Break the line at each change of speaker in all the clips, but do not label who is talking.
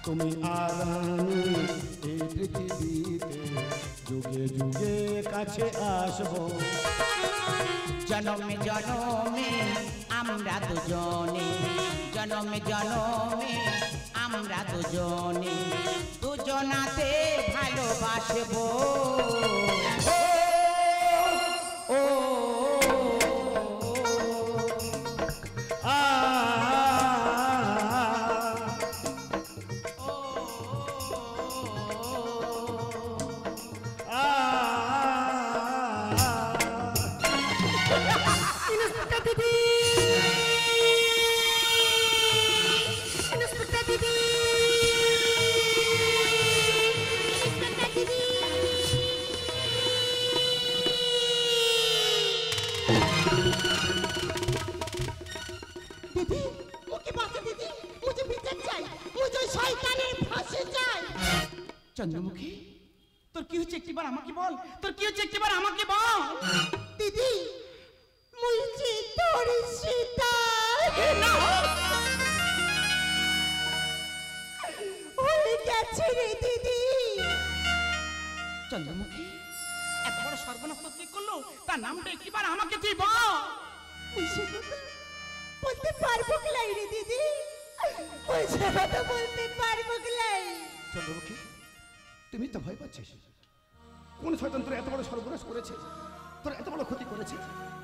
তুমি আর আমি এই পৃথিবীতে যুগে যুগে কাছে আসবো।
জনমে জনমে আমরা দুজনে, জনমে জনমে আমরা দুজনে দুজনাতে ভালোবাসবো। ও চন্দ্রমুখী, তোর কি হচ্ছে একটিবার আমাকে বল, তোর কি হচ্ছে একটিবার আমাকে বল।
দিদি মুইছি তোর সীতা হয়ে গেছে রে দিদি।
চন্দ্রমুখী, এত বড় সর্বনাশ তো কি করলো, তার নামটা একটিবার আমাকে তুই বল।
মুই সে কথা বলতে পারবো কিলাই রে দিদি, মুই সে কথা বলতে পারবো কিলাই।
চন্দ্রমুখী, তুমি তো ভয় পাচ্ছিস? কোন শয়তান তোর এত বড় সর্বনাশ করেছে, তোর এত বড় ক্ষতি করেছে?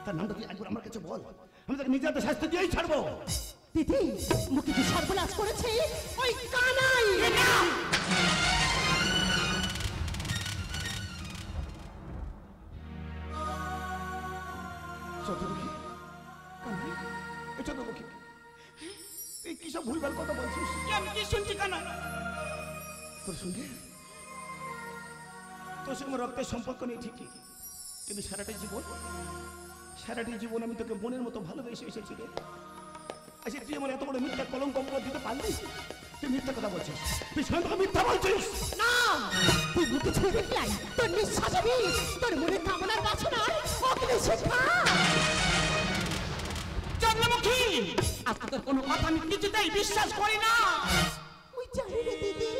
তার নামটা তুই একবার আমার কাছে বল, আমি তাকে নিজে হাতে শাস্তি দিয়েই ছাড়বো।
দিদি মুখে যে সর্বনাশ করেছে ওই কানাই।
চন্দ্রমুখী, চন্দ্রমুখী, তুই কি সব ভুলভাল কথা বলছিস?
আমি কি শুনছি কানা?
তোর সঙ্গে তোর সঙ্গে রক্তের সম্পর্ক নেই ঠিকই, কিন্তু সারাটা জীবন আমি তোকে বোনের মতো ভালোবেসে এসেছি রে। আচ্ছা তুই আমার এত বড় মিথ্যা কলঙ্ক দিতে পারলি? তুই মিথ্যা কথা বলছিস, তুই সঙ্গে মিথ্যা বলছিস।
না তুই মুখে ছেড়ে দিলাই, তোর নিঃশ্বাসে বিষ, তোর মনে কামনার বাসনার অগ্নি শিখা।
চন্দ্রমুখী, আজকে তোর কোনো কথা আমি কিছুতেই বিশ্বাস করি না।
ওই জানি রে দিদি,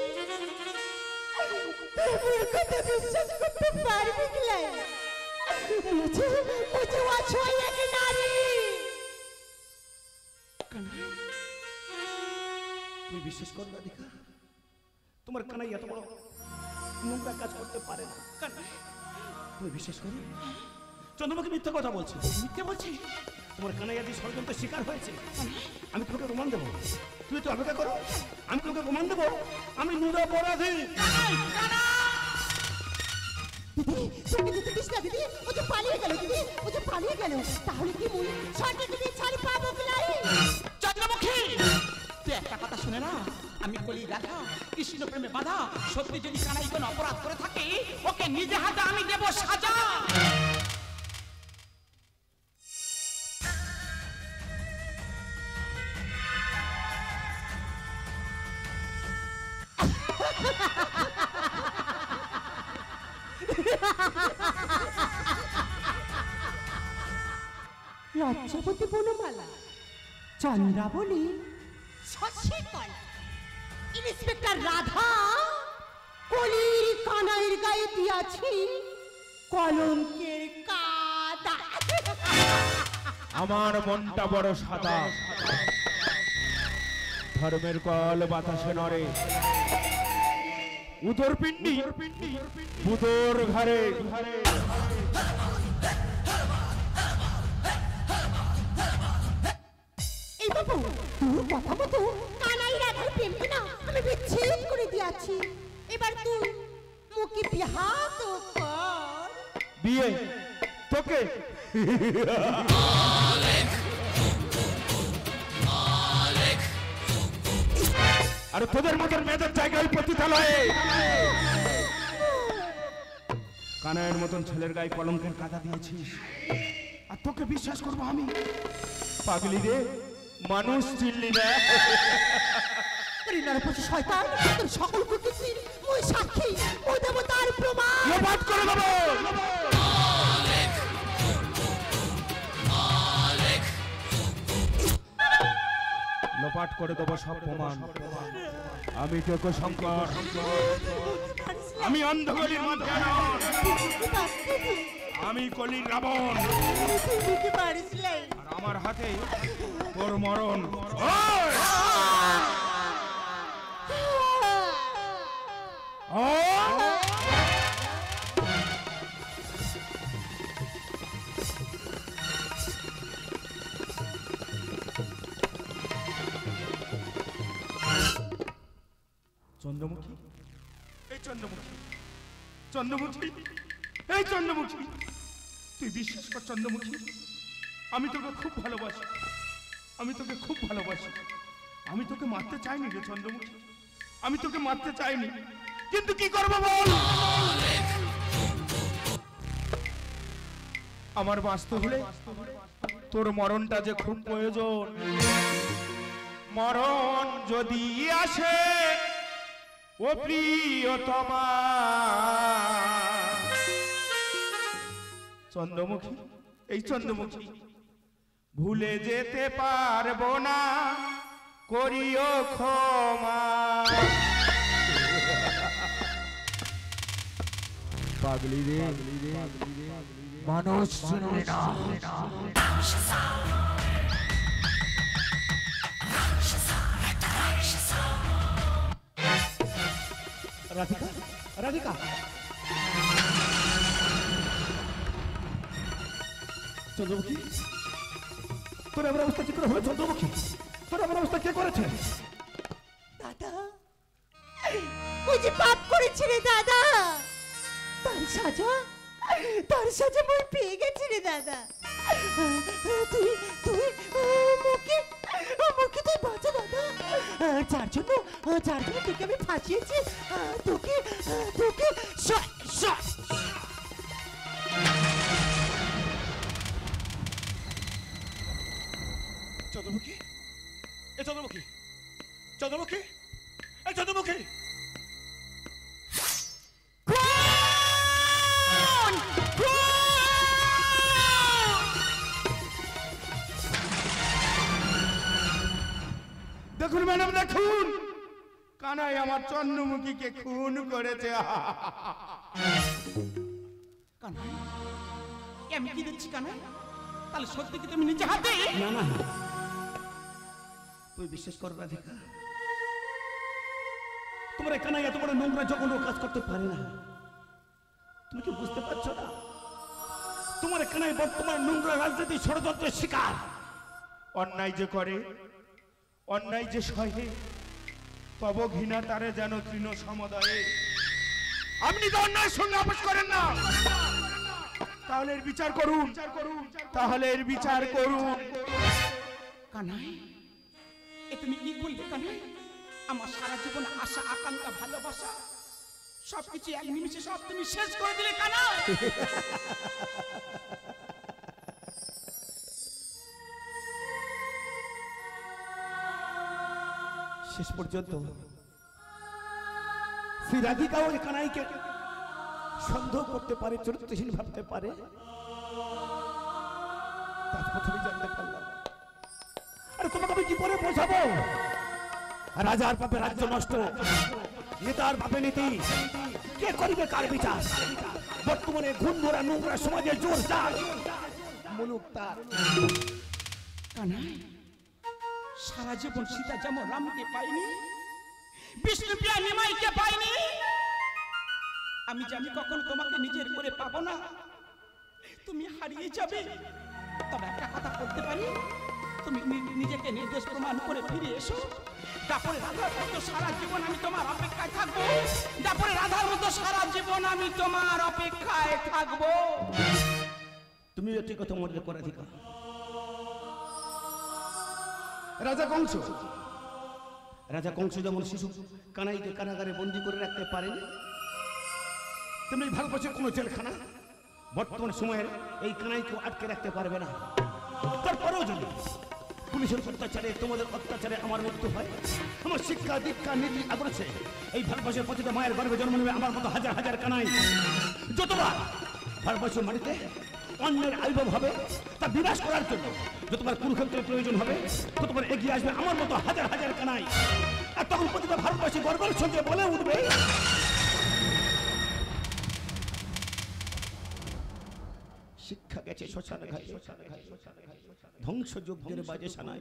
তুই কথা বিশ্বাস করতে পারবি কিলাই? মুঝে অছয় এক নারী।
তুই বিশ্বাস কর রাধিকা, তোমার কানাই এত বড় নোংরা কাজ করতে পারে না। তুমি বিশ্বাস করো, চন্দ্রমুখী মিথ্যা কথা বলছি।
মিথ্যে বলছি?
তোমার কানাই আজ ষড়যন্ত্রের শিকার হয়েছে। আমি তোমাকে প্রমাণ দেবো, তুমি তো অপেক্ষা করো, আমি তোমাকে প্রমাণ দেবো আমি নিরপরাধী।
দিদি তুমি যেতে দিস না দিদি, ও যে পালিয়ে গেল দিদি, ও যে পালিয়ে গেল। তাহলে কি মুই সরকার দিদি ছাড়ি পাবো কিলাই?
চন্দ্রমুখী, তুই একটা কথা শুনে না, আমি কলি রাধা, কৃষ্ণ প্রেমে বাধা। সত্যি যদি কানাই কোনো অপরাধ করে থাকে, ওকে নিজে হাতে আমি দেব সাজা।
লজ্জাবতী বনমালা, চন্দ্রাবলী, শশীকলা, ইন্সপেক্টর রাধা কলির কানাইয়ের গায়ে দিয়াছি কলঙ্কের কাদা।
আমার মনটা বড় সাদা, ধর্মের কল বাতাসে নড়ে, উদর পিণ্ডি বুদর ঘরে।
এই বাবু তোর কথা মতো কানাই রাধার প্রেমকে না আমি বিচ্ছেদ করে দিয়াছি। এবার তুই মুখে বিহা তো কর।
বিয়ে তোকে? আরে তোদের মতন মেয়েদের জায়গায় পতিতালয়ে কানাইয়ের মতন ছেলের গায়ে কলঙ্কের কাদা দিয়েছিস, আর তোকে বিশ্বাস করবো আমি? পাগলি রে, মানুষ চিনলি না।
নরপতি শয়তান, তোর সকল কুকীর্তির ওই সাক্ষী, ওই দেবতার প্রমাণ
লোপাট করে দেবো। লোপাট করে দেবো সব প্রমাণ। আমি তোকে শঙ্কর, আমি অন্ধকারের মাধ্যমে, আমি কলির রাবণ, আর আমার হাতে তোর মরণ। চন্দ্রমুখী, এই চন্দ্রমুখী, চন্দ্রমুখী, এই চন্দ্রমুখী, তুই বিশ্বাস কর চন্দ্রমুখী, আমি তোকে খুব ভালোবাসি, আমি তোকে খুব ভালোবাসি। আমি তোকে মারতে চাইনি রে চন্দ্রমুখী, আমি তোকে মারতে চাইনি, কিন্তু কি করবো বল? আমার বাঁচতে হলে তোর মরণটা যে খুব প্রয়োজন। মরণ যদি আসে ও প্রিয়তমা, চন্দ্রমুখী, এই চন্দ্রমুখী, ভুলে যেতে পারবো না, করিও ক্ষমা। পাগলি রে, মানুষ শুনবে না।
রাধিকা, রাধিকা, চন্দ্রমুখী, তোর এমন অবস্থা কি করে হলো? চন্দ্রমুখী, তোর এমন অবস্থা কে করেছে?
দাদা, ওই যে পাপ করেছে রে দাদা, তার সাজা মই পেয়ে গেছি রে দাদা। তুই তুই মুখে তুই বাঁচা দাদা। যার জন্য তোকে আমি ফাঁসিয়েছি, তোকে
চন্দ্রমুখী, এ চন্দ্রমুখী, চন্দ্রমুখী, এ চন্দ্রমুখী,
দেখুন ম্যাডাম, দেখুন, কানাই আমার চন্দ্রমুখীকে খুন করেছে।
কানাই, আমি কি দেখছি কানাই? তাহলে সত্যি কি তুমি নিজে হাতে?
না না, তুই বিশ্বাস কর রাধিকা, তোমার এখানে এত বড় নোংরা জঘন্য কাজ করতে পারে না। তুমি কি বুঝতে পারছো না? তোমার এখানে বর্তমান নোংরা রাজনীতি ষড়যন্ত্রের শিকার।
অন্যায় যে করে, অন্যায় যে সহে, তব ঘৃণা তারে যেন তৃণ সমুদয়ে। আপনি তো অন্যায়ের সঙ্গে আপোষ করেন না, তাহলে এর বিচার করুন, তাহলে এর বিচার করুন।
কানাই, এ তুমি কি করলে কানাই? আমার সারা জীবন আশা, আকাঙ্ক্ষা, ভালোবাসা সবকিছু এক নিমিষে সব তুমি শেষ করে দিলে কানাই।
শেষ পর্যন্ত শ্রী রাধিকা ওই কানাইকে সন্দেহ করতে পারে, চরিত্রহীন ভাবতে পারে, তার প্রথমে জানতে পারলাম। আরে তোমাকে আমি কি করে বোঝাবো? রাজার পাপে রাজ্য নষ্ট, নেতার পাপে নীতি, কে করিবে কার বিচার? বর্তমানে ঘুণ ধরা নোংরা সমাজের জোর যার, মুলুক তার।
কানাই, সারা জীবন সীতা যেমন রামকে পাইনি, বিষ্ণুপ্রিয়া নিমাইকে পাইনি, আমি জানি কখন তোমাকে নিজের করে পাবো না, তুমি হারিয়ে যাবে। তবে একটা কথা বলতে পারি, তুমি নিজেকে নির্দোষ প্রমাণ করে ফিরে এসো। তারপরে রাধার মতো সারা জীবন আমি তোমার অপেক্ষায় থাকবো, তারপরে রাধার মতো সারা জীবন আমি তোমার অপেক্ষায় থাকবো।
তুমি একটি কথা মনে করে দিকা, রাজা কংস যেমন শিশু কানাইকে কারাগারে বন্দী করে রাখতে পারেন, তেমনি ভারতবর্ষের কোনো জেলখানা বর্তমান সময়ের এই কানাইকেও আটকে রাখতে পারবে না। তারপরেও যদি পুলিশের অত্যাচারে, তোমাদের অত্যাচারে আমার মৃত্যু হয়, আমার শিক্ষা দীক্ষা নীতি আদর্শে এই ভারতবর্ষের প্রতিটা মায়ের গর্ভে জন্ম নেবে আমার মতো হাজার হাজার কানাই। যতবার ভারতবর্ষের মাটিতে অন্যের আবির্ভাব হবে তা বিনাশ করার জন্য। যে তোমার কুরুক্ষেত্রের প্রয়োজন হবে তো তোমার এগিয়ে আসবে আমার মতো হাজার হাজার কানাই। আর তখন প্রতিটা ভারতবাসী গর্বের সঙ্গে বলে উঠবে, শিক্ষা গেছে শ্মশান ঘাটে, ধ্বংসযজ্ঞের বাজে সানাই,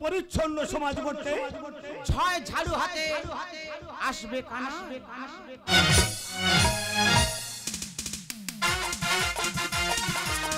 পরিচ্ছন্ন সমাজ করতে
ছয় ঝাড়ু হাতে আসবে কানা।